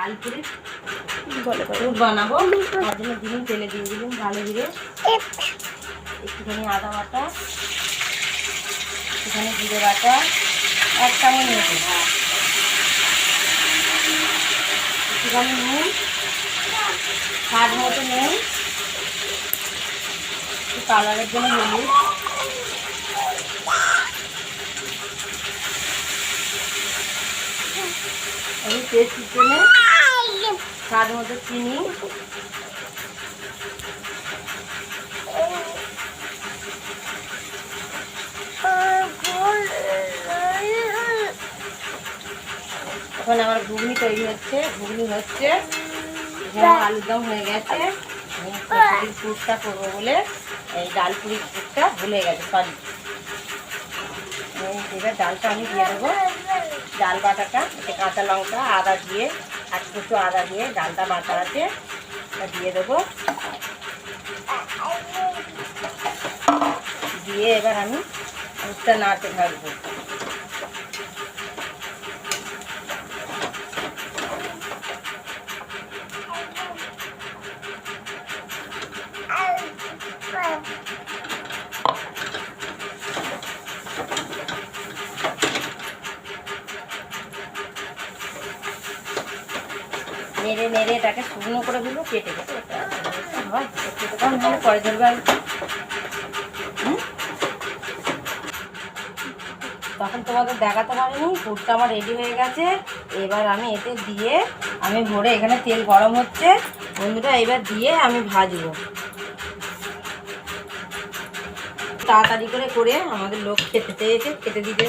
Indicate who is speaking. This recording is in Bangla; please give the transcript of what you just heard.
Speaker 1: ডাল পুরি পুর বানাবো, তার জন্য দিলাম তেলে দিয়ে দিলাম ভালো জিরে, একটুখানি আদা বাটা, একটুখানি জিরে বাটা, 1 চামচ মতো, একটুখানি নুন, স্বাদ মতো নুন, একটু কালারের জন্য হলুদ, আমি টেস্টের জন্য স্বাদ মতো চিনি, এখন আমার ঘুগনি তৈরি হচ্ছে, আলুর দম হয়ে গেছে। আমি পুরটা করবো বলে এই ডাল পুরির পুরটা ভুলে গেছে, সরি। এবার ডালটা আমি দিয়ে দেবো, ডাল বাটাটা, কাঁচা লঙ্কা আদা দিয়ে, 1 কুচো আদা দিয়ে ডালটা বাটা আছে দিয়ে দেবো, দিয়ে এবার আমি পুরটা নাড়তে থাকবো। নেড়ে নেড়ে এটাকে শুকনো করে দিল, কেটে কেটে হয় মানে পরে ধরবে। তখন তোমাদের দেখাতে পারিনি, পুরটা আমার রেডি হয়ে গেছে। এবার আমি এতে দিয়ে আমি ভরে, এখানে তেল গরম হচ্ছে বন্ধুরা, এবার দিয়ে আমি ভাজবো। তাড়াতাড়ি করে আমাদের লোক খেতে চেয়েছে, খেতে দিতে